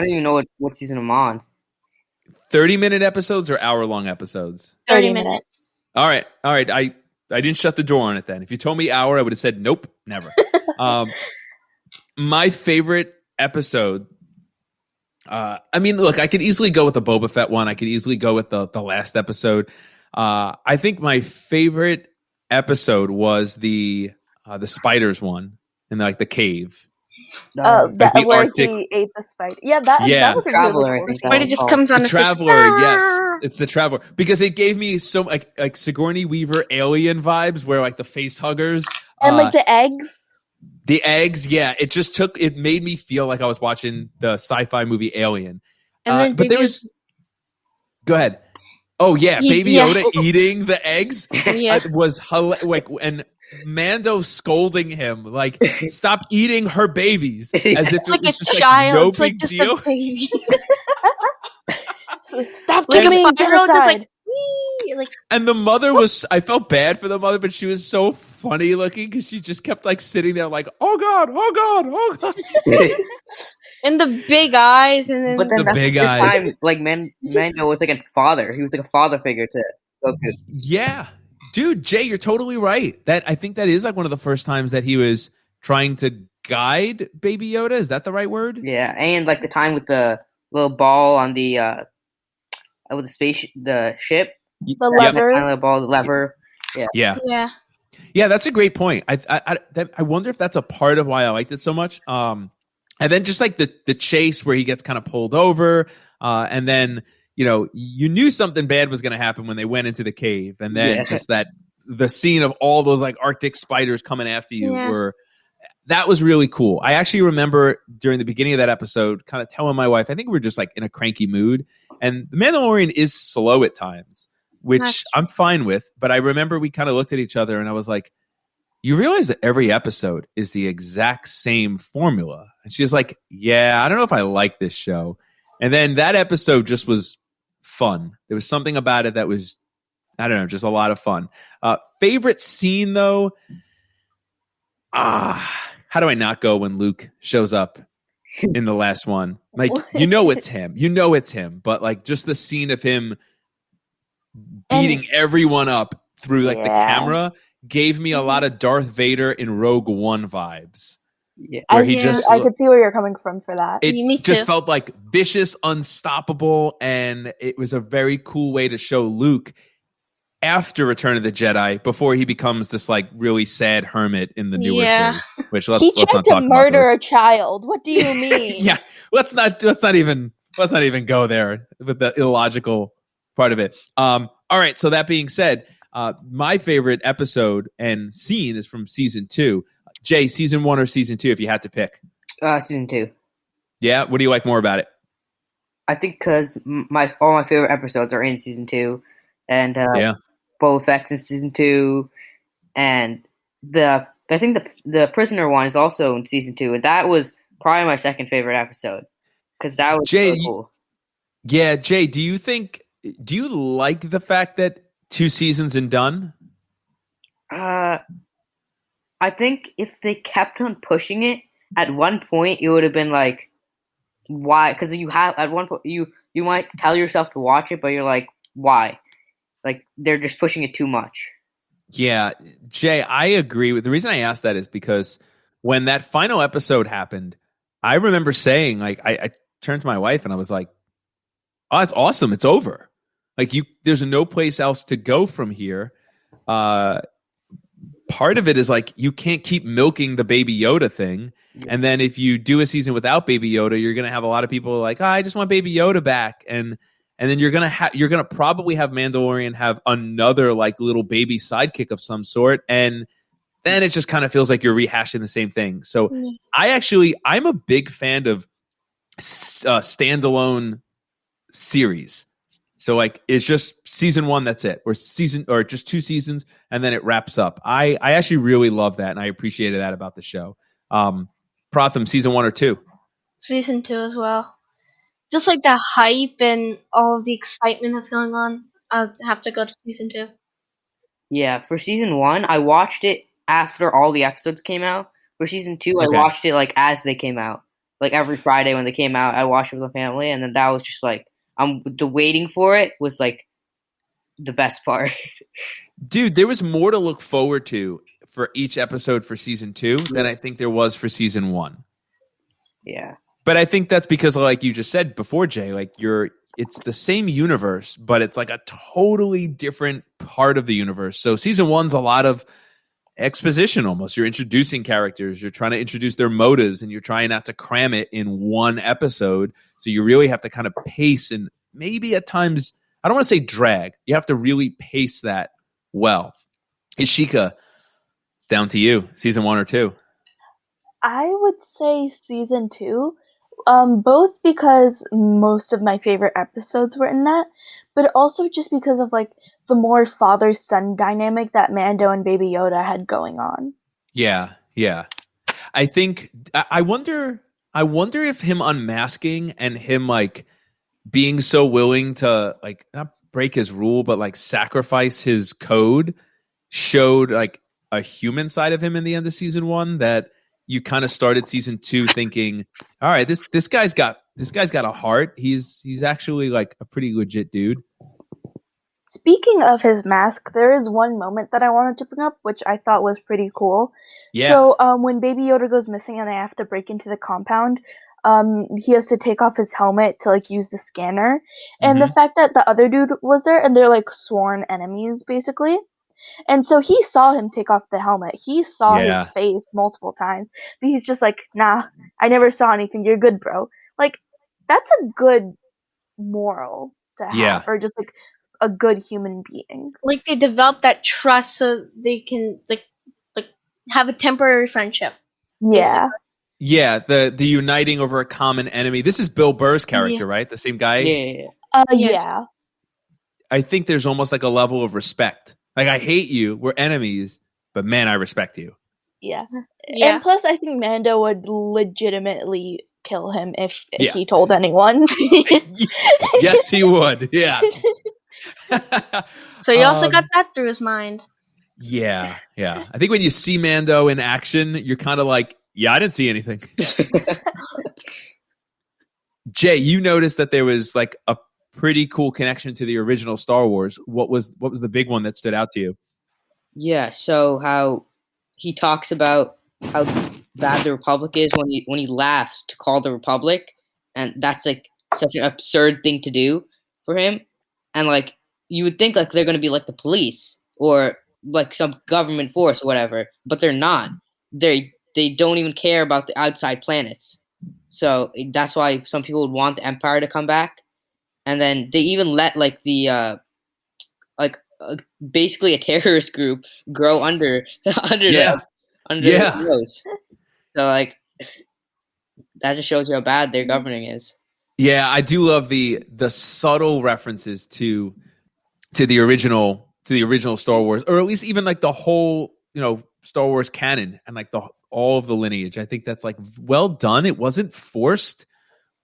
even know what season I'm on. 30-minute episodes or hour-long episodes? 30 minutes. All right. I didn't shut the door on it then. If you told me hour, I would have said nope, never. My favorite episode. I mean, look, I could easily go with the Boba Fett one. I could easily go with the last episode. I think my favorite episode was the spiders one in like the cave. Like the where Arctic. he ate the spider. Yeah, that was a Traveler, really I cool think scene. Spider just comes on The and says, Traveler, yes, "Ah!" it's the Traveler because it gave me so like Sigourney Weaver alien vibes, where like the face huggers And like the eggs. the eggs. Yeah, it made me feel like I was watching the sci-fi movie Alien. And then but there was. Go ahead. Oh yeah, Baby Yeah. Yoda eating the eggs Yeah. was like and Mando scolding him like, "Stop eating her babies," as if It's like it was a just child. like no It's like big just deal. a baby. Stop Like a committing 5-year-old just genocide. like, wee, like And the mother I felt bad for the mother, but she was so funny looking because she just kept like sitting there like, "Oh God, oh God, oh God." and the big eyes, and then But then The that's big the first eyes. time, like, Mando was like a father. He was like a father figure to Goku. Yeah. Dude, Jay, you're totally right. I think that is like one of the first times that he was trying to guide Baby Yoda. Is that the right word? Yeah, and like the time with the little ball on the with the ship, The Yep. lever. kind of ball, the lever. Yeah. yeah, Yeah, that's a great point. I wonder if that's a part of why I liked it so much. And then just like the chase where he gets kind of pulled over, and then you knew something bad was going to happen when they went into the cave, and then just the scene of all those like Arctic spiders coming after you that was really cool. I actually remember during the beginning of that episode, kind of telling my wife, I think we were just like in a cranky mood, and the Mandalorian is slow at times, which I'm fine with. But I remember we kind of looked at each other and I was like, "You realize that every episode is the exact same formula?" And she was like, "Yeah, I don't know if I like this show." And then that episode just was fun. There was something about it that was, I don't know, just a lot of fun. Favorite scene though? How do I not go when Luke shows up in the last one? Like, it's him, but like just the scene of him beating everyone up through like the camera gave me a lot of Darth Vader in Rogue One vibes. Yeah, Where I could see where you're coming from for that. Me It just too. felt like vicious, unstoppable, and it was a very cool way to show Luke after Return of the Jedi, before he becomes this like really sad hermit in the newer show. Which he tried to murder a child. What do you mean? Yeah, let's not even go there with the illogical part of it. All right. So that being said, my favorite episode and scene is from season 2. Jay, season 1 or season 2, if you had to pick? Season 2. Yeah. What do you like more about it? I think because all my favorite episodes are in season 2, and Boba Fett's in season 2, and I think the prisoner one is also in season 2, and that was probably my second favorite episode because that was really cool. Yeah, Jay, do you like the fact that 2 seasons and done? I think if they kept on pushing it, at one point it would have been like, why? Because you have at one point you might tell yourself to watch it, but you're like, why? Like they're just pushing it too much. Yeah, Jay, I agree with the reason I asked that is because when that final episode happened, I remember saying, like, I turned to my wife and I was like, "Oh, it's awesome! It's over. Like, there's no place else to go from here." Part of it is like you can't keep milking the Baby Yoda thing, and then if you do a season without Baby Yoda, you're gonna have a lot of people like, "I just want Baby Yoda back," and then you're gonna probably have Mandalorian have another like little baby sidekick of some sort, and then it just kind of feels like you're rehashing the same thing. So I'm a big fan of standalone series. So like it's just season 1, that's it, or just 2 seasons, and then it wraps up. I actually really love that, and I appreciated that about the show. Pratham, season 1 or 2? Season 2 as well. Just like the hype and all of the excitement that's going on, I'll have to go to season 2. Yeah, for season 1, I watched it after all the episodes came out. For season 2, I watched it like as they came out. Like every Friday when they came out, I watched it with the family, and then that was just like, the waiting for it was like the best part. Dude, there was more to look forward to for each episode for season 2 than I think there was for season 1. Yeah. But I think that's because, like you just said before, Jay, like it's the same universe, but it's like a totally different part of the universe. So season 1's a lot of exposition almost. You're introducing characters, you're trying to introduce their motives, and you're trying not to cram it in one episode. So you really have to kind of pace, and maybe at times, I don't want to say drag, you have to really pace that well. Ishika, it's down to you. Season 1 or 2? I would say season 2, both because most of my favorite episodes were in that, but also just because of like the more father-son dynamic that Mando and Baby Yoda had going on. Yeah. I think I wonder if him unmasking and him like being so willing to like not break his rule, but like sacrifice his code showed like a human side of him in the end of season 1 that you kind of started season 2 thinking, all right, this guy's got a heart. He's actually like a pretty legit dude. Speaking of his mask, there is one moment that I wanted to bring up, which I thought was pretty cool. Yeah. So when Baby Yoda goes missing and they have to break into the compound, he has to take off his helmet to like use the scanner. And the fact that the other dude was there and they're like sworn enemies basically. And so he saw him take off the helmet. He saw his face multiple times. But he's just like, nah, I never saw anything. You're good, bro. Like, that's a good moral to have. Or just like a good human being. Like they develop that trust so they can like have a temporary friendship. Yeah. Basically. Yeah, the uniting over a common enemy. This is Bill Burr's character, right? The same guy? Yeah. I think there's almost like a level of respect. Like, I hate you, we're enemies, but man, I respect you. Yeah. And plus, I think Mando would legitimately kill him if he told anyone. Yes, he would. Yeah. So he also got that through his mind. Yeah. I think when you see Mando in action, you're kind of like, yeah, I didn't see anything. Jay, you noticed that there was like a pretty cool connection to the original Star Wars. What was the big one that stood out to you? Yeah, so how he talks about how bad the Republic is when he laughs to call the Republic, and that's like such an absurd thing to do for him. And like you would think like they're going to be like the police or like some government force or whatever, but they're not. They don't even care about the outside planets. So that's why some people would want the Empire to come back. And then they even let like the basically a terrorist group grow under their nose. So like that just shows you how bad their governing is. Yeah, I do love the subtle references to the original Star Wars, or at least even like the whole, Star Wars canon and like all of the lineage. I think that's like well done. It wasn't forced.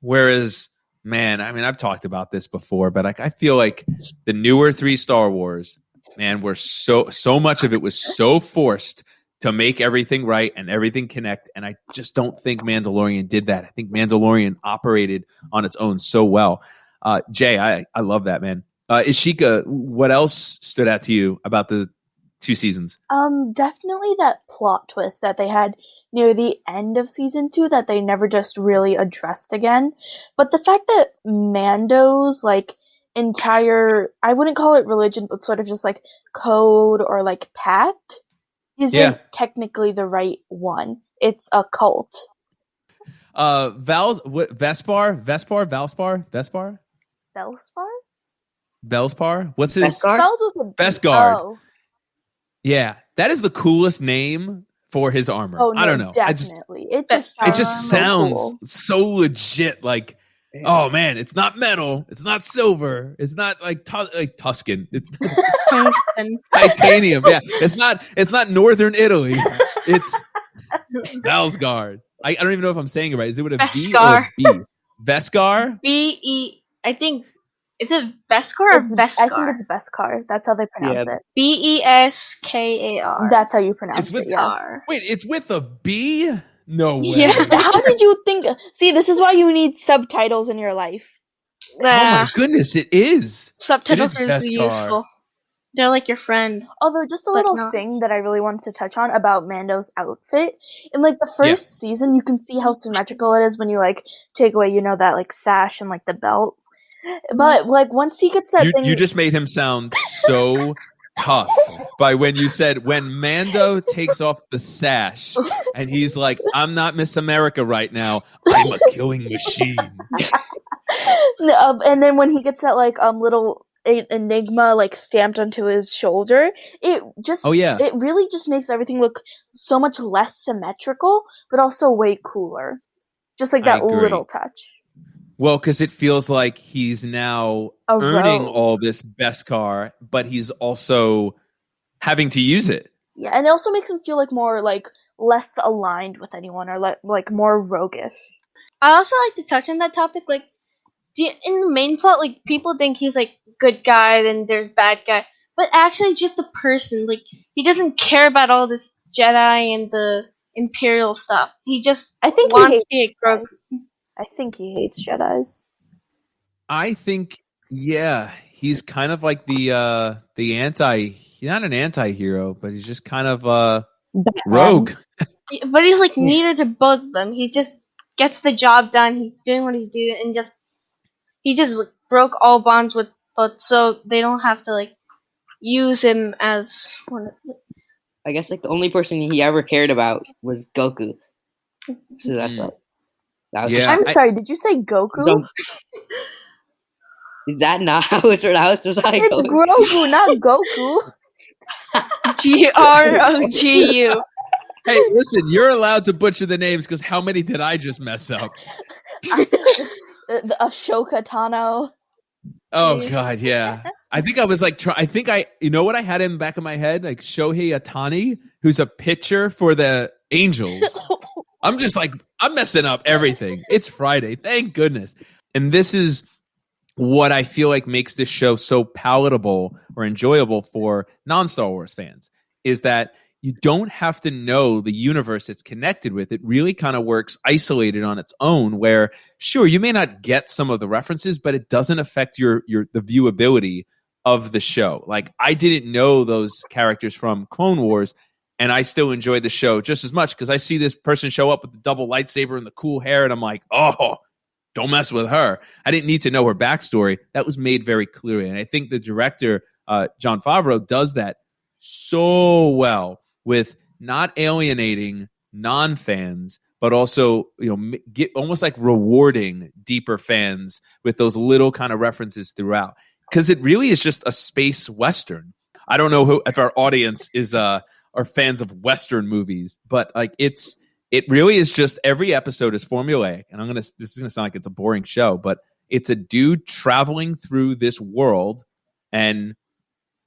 Whereas, man, I mean, I've talked about this before, but I feel like the newer 3 Star Wars, man, were so much of it was so forced to make everything right and everything connect. And I just don't think Mandalorian did that. I think Mandalorian operated on its own so well. Jay, I love that, man. Ishika, what else stood out to you about the 2 seasons? Definitely that plot twist that they had near the end of season 2 that they never just really addressed again. But the fact that Mando's like entire, I wouldn't call it religion, but sort of just like code or like pact isn't technically the right one. It's a cult. Velspar? What's his? Spelled with a B. Beskar. Oh. Yeah, that is the coolest name for his armor. Oh, no, I don't know. Definitely. It just sounds so legit. Like, oh man, it's not metal. It's not silver. It's not like Tuscan. It's titanium. Yeah, it's not Northern Italy. It's Valsgard. I don't even know if I'm saying it right. Is it with a V or a B? Beskar? B-E. I think. Is it Beskar or Beskar? I think it's Beskar. That's how they pronounce it. Beskar. That's how you pronounce it, yes. Wait, it's with a B? No way. Yeah. How did you think? See, this is why you need subtitles in your life. Oh my goodness, it is. Subtitles are so useful. They're like your friend. Although, just a little thing that I really wanted to touch on about Mando's outfit. In like the first season, you can see how symmetrical it is when you like take away, that like sash and like the belt. But like once he gets that thing, You just made him sound so tough by when you said when Mando takes off the sash and he's like, I'm not Miss America right now. I'm a killing machine. And then when he gets that like little enigma like stamped onto his shoulder, it just it really just makes everything look so much less symmetrical, but also way cooler. Just like that little touch. Well, because it feels like he's now earning all this Beskar, but he's also having to use it. Yeah, and it also makes him feel like more like less aligned with anyone or like more roguish. I also like to touch on that topic. Like, in the main plot, like people think he's like good guy, then there's bad guy, but actually just a person. Like he doesn't care about all this Jedi and the Imperial stuff. He just wants to get Grogu. I think he hates Jedis. I think, he's kind of like the he's not an anti-hero, but he's just kind of rogue. But he's like neither to both of them. He just gets the job done. He's doing what he's doing, and he just like, broke all bonds with both, so they don't have to like use him as one. I guess like the only person he ever cared about was Goku. So that's like. I'm sorry, did you say Goku? Is that not how it's pronounced? It's Grogu, not Goku. Grogu. Hey, listen, you're allowed to butcher the names because how many did I just mess up? The Ashoka Tano. Oh God, yeah. I think I was like, you know what I had in the back of my head? Like Shohei Ohtani, who's a pitcher for the Angels. I'm just like, I'm messing up everything. It's Friday. Thank goodness. And this is what I feel like makes this show so palatable or enjoyable for non-Star Wars fans is that you don't have to know the universe it's connected with. It really kind of works isolated on its own where, sure, you may not get some of the references, but it doesn't affect the viewability of the show. Like, I didn't know those characters from Clone Wars, and I still enjoyed the show just as much because I see this person show up with the double lightsaber and the cool hair, and I'm like, oh, don't mess with her. I didn't need to know her backstory. That was made very clearly. And I think the director, Jon Favreau, does that so well with not alienating non-fans, but also get almost like rewarding deeper fans with those little kind of references throughout. Because it really is just a space Western. I don't know if our audience are fans of Western movies, but like it really is just every episode is formulaic. And this is gonna sound like it's a boring show, but it's a dude traveling through this world and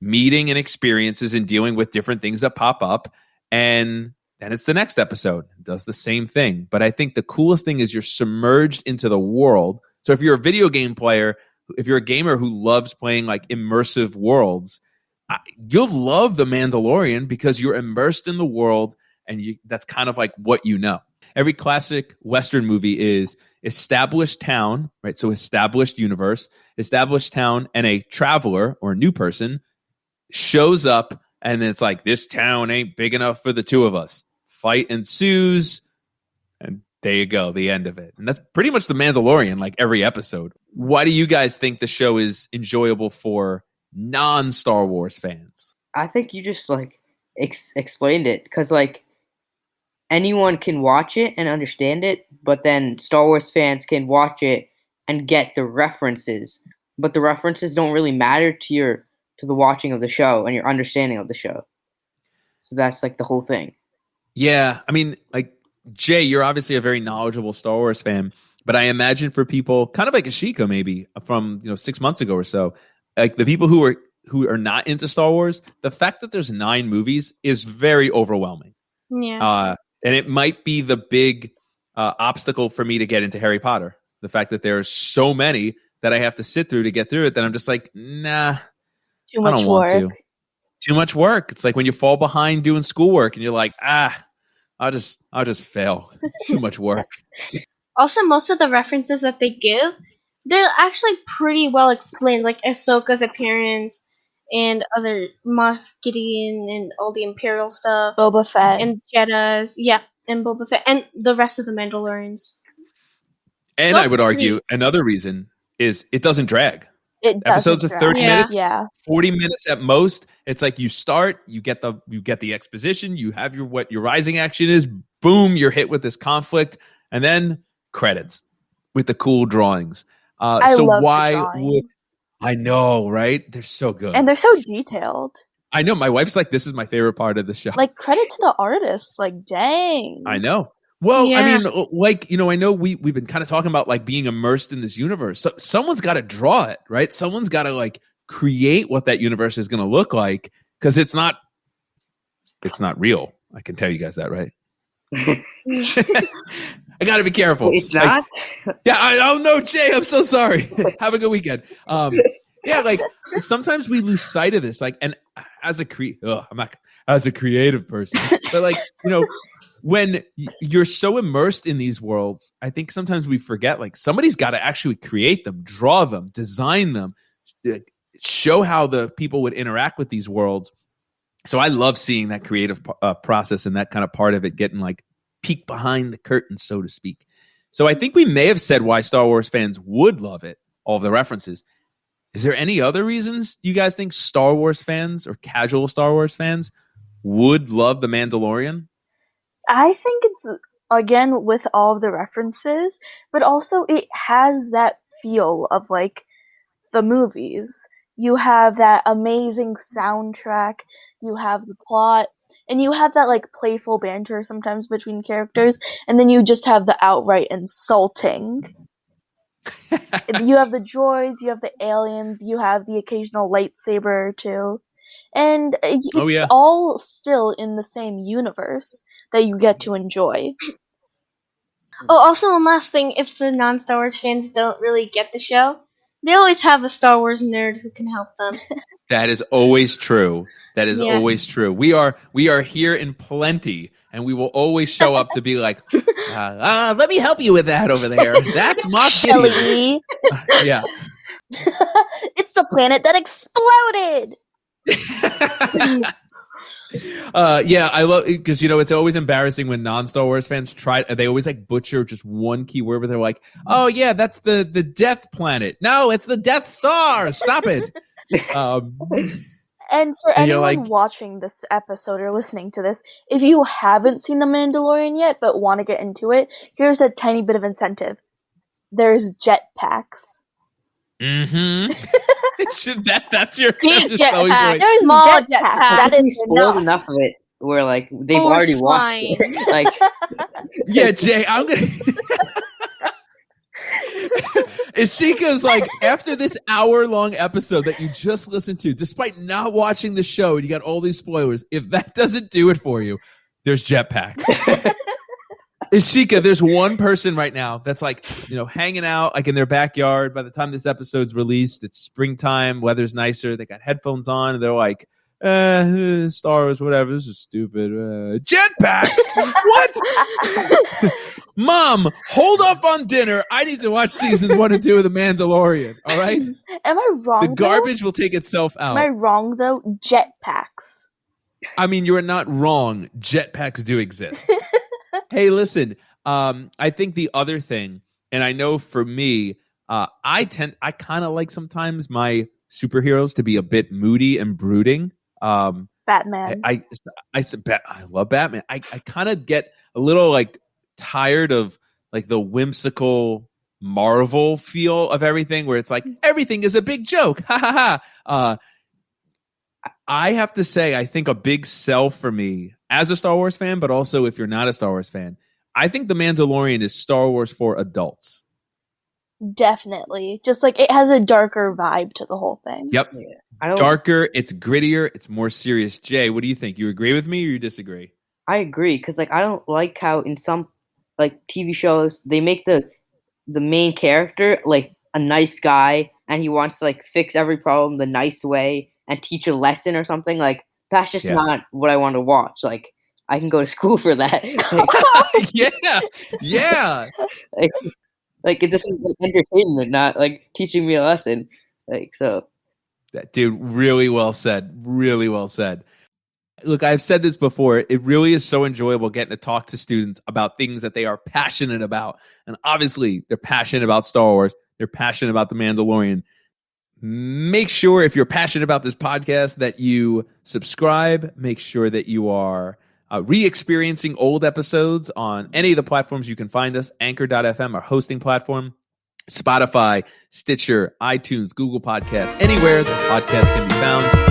meeting and experiences and dealing with different things that pop up. And then it's the next episode. It does the same thing. But I think the coolest thing is you're submerged into the world. So if you're a video game player, if you're a gamer who loves playing like immersive worlds, you'll love The Mandalorian because you're immersed in the world and that's kind of like what you know. Every classic Western movie is established town, right? So established universe, established town, and a traveler or a new person shows up and it's like, this town ain't big enough for the two of us. Fight ensues, and there you go, the end of it. And that's pretty much The Mandalorian, like every episode. Why do you guys think the show is enjoyable for non-Star Wars fans? I think you just like explained it because like anyone can watch it and understand it, but then Star Wars fans can watch it and get the references, but the references don't really matter to the watching of the show and your understanding of the show. So that's like the whole thing. Yeah, I mean, like Jay, you're obviously a very knowledgeable Star Wars fan, but I imagine for people kind of like Ishika maybe from 6 months ago or so, like the people who are not into Star Wars, the fact that there's 9 movies is very overwhelming. Yeah. And it might be the big obstacle for me to get into Harry Potter. The fact that there's so many that I have to sit through to get through it, that I'm just like, nah, too much I don't work. want to. Too much work. It's like when you fall behind doing schoolwork and you're like, I'll just fail. It's too much work. Also, most of the references that they give, they're actually pretty well explained, like Ahsoka's appearance and other Moff Gideon and all the Imperial stuff. Boba Fett. And Jedis. Yeah, and Boba Fett. And the rest of the Mandalorians. And I would argue another reason is it doesn't drag. It Episodes doesn't are 30 drag. minutes, Yeah. 40 minutes at most. It's like you start, you get the exposition, you have what your rising action is, boom, you're hit with this conflict, and then credits with the cool drawings. I so love why the would drawings. I know, right? They're so good. And they're so detailed. I know. My wife's like, this is my favorite part of the show. Like, credit to the artists. Like, dang. I know. Well, I Yeah. mean, like, I know we've been kind of talking about like being immersed in this universe. So someone's got to draw it, right? Someone's got to like create what that universe is going to look like, because it's not real. I can tell you guys that, right? I got to be careful. It's not? Yeah, oh no, Jay, I'm so sorry. Have a good weekend. Yeah, like sometimes we lose sight of this. Like, and as a creative person, but like, when you're so immersed in these worlds, I think sometimes we forget, like, somebody's got to actually create them, draw them, design them, show how the people would interact with these worlds. So I love seeing that creative process and that kind of part of it getting like peek behind the curtain, so to speak. So I think we may have said why Star Wars fans would love it, all of the references. Is there any other reasons you guys think Star Wars fans or casual Star Wars fans would love The Mandalorian? I think it's, again, with all of the references, but also it has that feel of, like, the movies. You have that amazing soundtrack, you have the plot, and you have that, like, playful banter sometimes between characters, and then you just have the outright insulting. You have the droids, you have the aliens, you have the occasional lightsaber, too. And it's all still in the same universe that you get to enjoy. Oh, also one last thing, if the non-Star Wars fans don't really get the show, they always have a Star Wars nerd who can help them. That is always true. That is always true. We are here in plenty, and we will always show up to be like, let me help you with that over there. That's Moff Gideon. Yeah. It's the planet that exploded. Yeah, I love, because it's always embarrassing when non-Star Wars fans they always like butcher just one key word, but they're like, oh yeah, that's the Death Planet. No, it's the Death Star. Stop it. And for anyone watching this episode or listening to this, if you haven't seen The Mandalorian yet but want to get into it, here's a tiny bit of incentive. There's jetpacks. Mm-hmm. That's your jetpack. There's small jetpacks. jetpack. That is spoiled enough of it where like they've already watched it. Like, yeah, Jay, I'm gonna. Ishika's like, after this hour-long episode that you just listened to, despite not watching the show, and you got all these spoilers, if that doesn't do it for you, there's jetpacks. Ishika, there's one person right now that's like, hanging out like in their backyard. By the time this episode's released, it's springtime, weather's nicer. They got headphones on, and they're like, Star Wars, whatever. This is stupid. Jetpacks? What? Mom, hold off on dinner. I need to watch seasons 1 and 2 of The Mandalorian. All right? Am I wrong? The garbage will take itself out. Am I wrong though? Jetpacks. I mean, you are not wrong. Jetpacks do exist. Hey, listen. I think the other thing, and I know for me, I kind of like sometimes my superheroes to be a bit moody and brooding. Batman. I love Batman. I kind of get a little like tired of like the whimsical Marvel feel of everything, where it's like everything is a big joke. Ha ha ha. I have to say, I think a big sell for me as a Star Wars fan, but also if you're not a Star Wars fan, I think The Mandalorian is Star Wars for adults. Definitely. Just like it has a darker vibe to the whole thing. Yep. Darker, it's grittier, it's more serious. Jay, what do you think? You agree with me or you disagree? I agree, because like I don't like how in some like TV shows they make the main character like a nice guy and he wants to like fix every problem the nice way and teach a lesson or something. Like that's just not what I want to watch. Like I can go to school for that. Yeah. Like this is like entertainment, not like teaching me a lesson. Like so. Dude, really well said. Really well said. Look, I've said this before. It really is so enjoyable getting to talk to students about things that they are passionate about. And obviously, they're passionate about Star Wars. they're passionate about the Mandalorian. Make sure, if you're passionate about this podcast, that you subscribe. Make sure that you are re-experiencing old episodes on any of the platforms you can find us. Anchor.fm, our hosting platform. Spotify, Stitcher, iTunes, Google Podcasts, anywhere the podcast can be found.